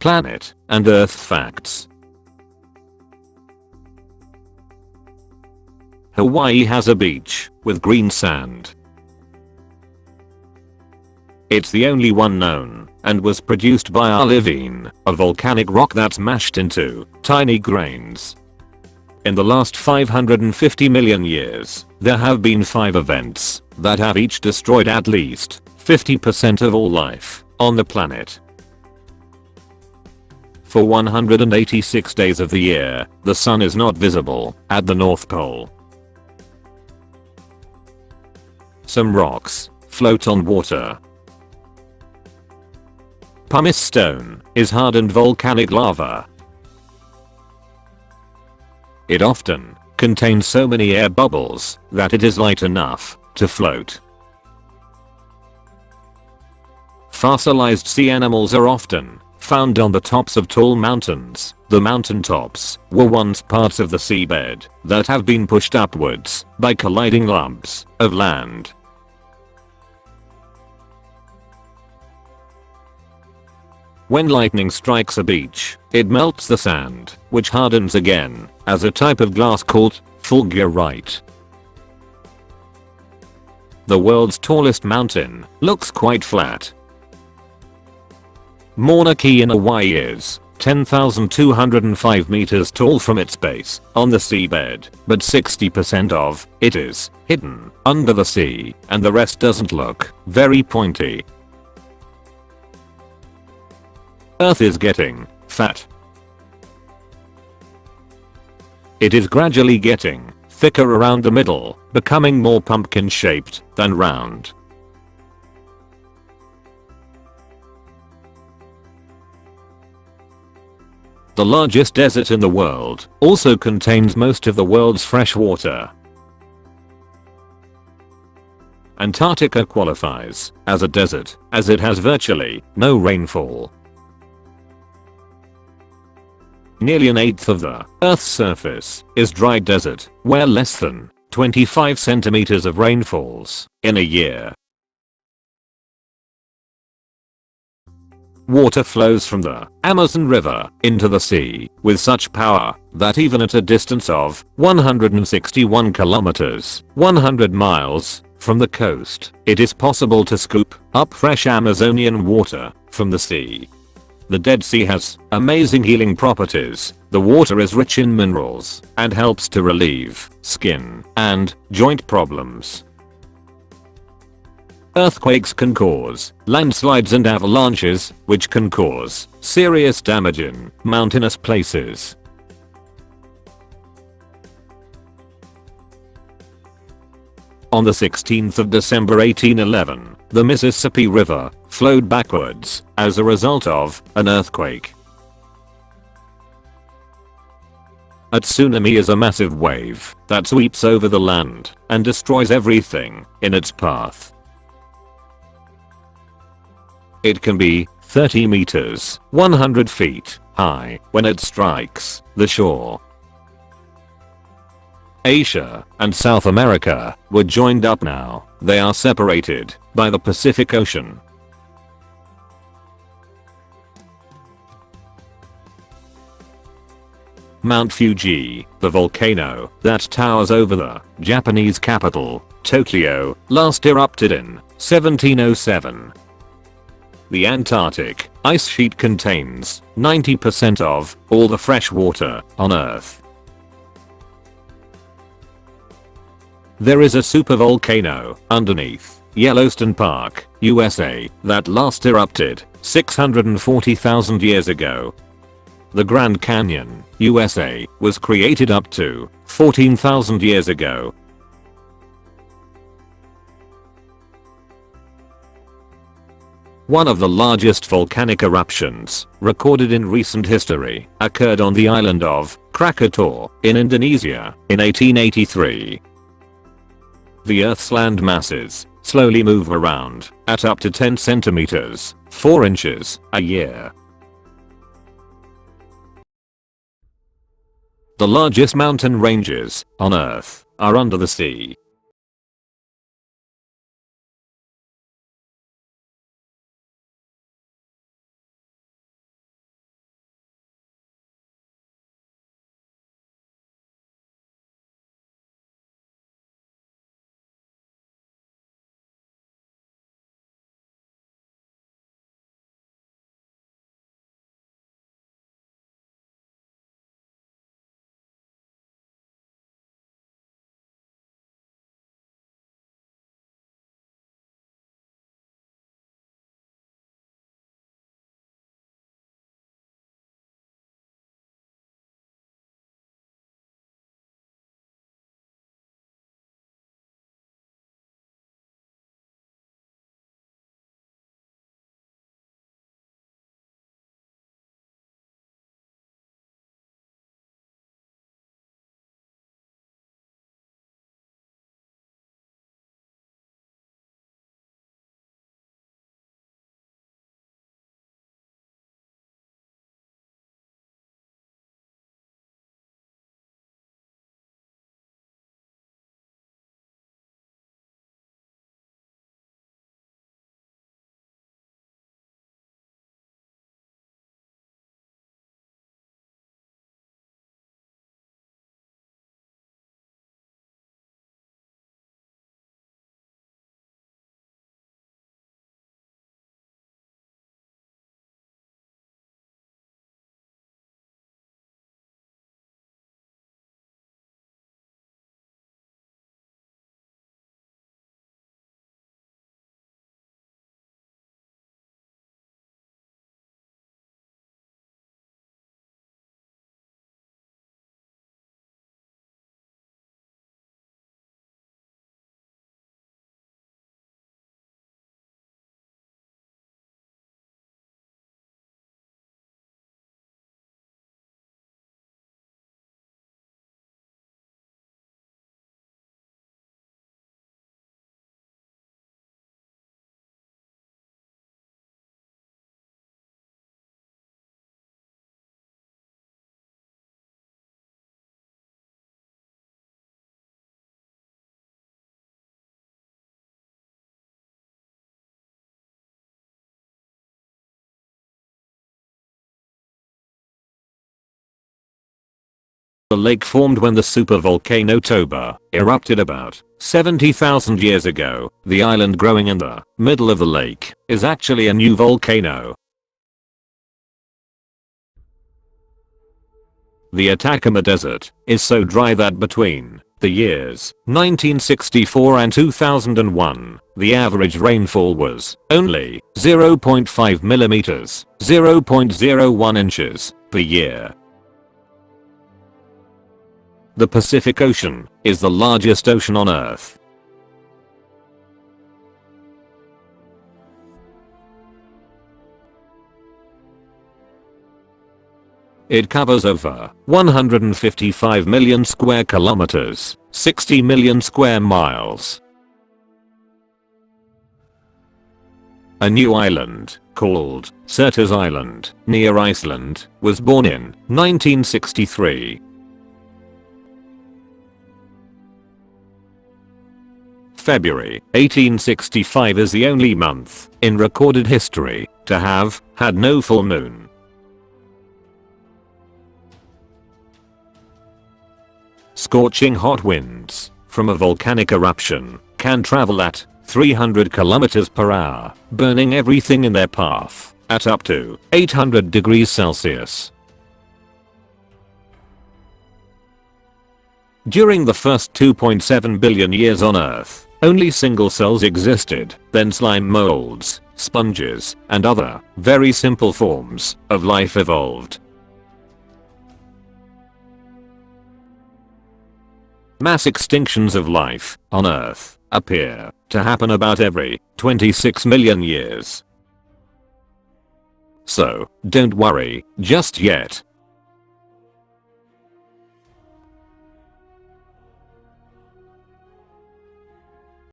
planet, and Earth facts. Hawaii has a beach with green sand. It's the only one known, and was produced by olivine, a volcanic rock that's mashed into tiny grains. In the last 550 million years, there have been 5 events that have each destroyed at least 50% of all life on the planet. For 186 days of the year, the sun is not visible at the North Pole. Some rocks float on water. Pumice stone is hardened volcanic lava. It often contains so many air bubbles that it is light enough to float. Fossilized sea animals are often found on the tops of tall mountains. The mountaintops were once parts of the seabed that have been pushed upwards by colliding lumps of land. When lightning strikes a beach, it melts the sand, which hardens again as a type of glass called fulgurite. The world's tallest mountain looks quite flat. Mauna Kea in Hawaii is 10,205 meters tall from its base on the seabed, but 60% of it is hidden under the sea, and the rest doesn't look very pointy. Earth is getting fat. It is gradually getting thicker around the middle, becoming more pumpkin-shaped than round. The largest desert in the world also contains most of the world's fresh water. Antarctica qualifies as a desert as it has virtually no rainfall. Nearly an eighth of the Earth's surface is dry desert, where less than 25 centimeters of rain falls in a year. Water flows from the Amazon River into the sea with such power that even at a distance of 161 kilometers, 100 miles from the coast, it is possible to scoop up fresh Amazonian water from the sea. The Dead Sea has amazing healing properties. The water is rich in minerals and helps to relieve skin and joint problems. Earthquakes can cause landslides and avalanches, which can cause serious damage in mountainous places. On the 16th of December 1811, the Mississippi River flowed backwards as a result of an earthquake. A tsunami is a massive wave that sweeps over the land and destroys everything in its path. It can be 30 meters, 100 feet high when it strikes the shore. Asia and South America were joined up. Now they are separated by the Pacific Ocean. Mount Fuji, the volcano that towers over the Japanese capital, Tokyo, last erupted in 1707. The Antarctic ice sheet contains 90% of all the fresh water on Earth. There is a supervolcano underneath Yellowstone Park, USA, that last erupted 640,000 years ago. The Grand Canyon, USA, was created up to 14,000 years ago. One of the largest volcanic eruptions recorded in recent history occurred on the island of Krakatoa in Indonesia in 1883. The Earth's land masses slowly move around at up to 10 centimeters, 4 inches, a year. The largest mountain ranges on Earth are under the sea. The lake formed when the supervolcano Toba erupted about 70,000 years ago. The island growing in the middle of the lake is actually a new volcano. The Atacama Desert is so dry that between the years 1964 and 2001, the average rainfall was only 0.5 millimeters, 0.01 inches per year. The Pacific Ocean is the largest ocean on Earth. It covers over 155 million square kilometers, 60 million square miles. A new island, called Surtees Island, near Iceland, was born in 1963. February 1865 is the only month in recorded history to have had no full moon. Scorching hot winds from a volcanic eruption can travel at 300 kilometers per hour, burning everything in their path at up to 800 degrees Celsius. During the first 2.7 billion years on Earth, only single cells existed, then slime molds, sponges, and other very simple forms of life evolved. Mass extinctions of life on Earth appear to happen about every 26 million years. So, don't worry just yet.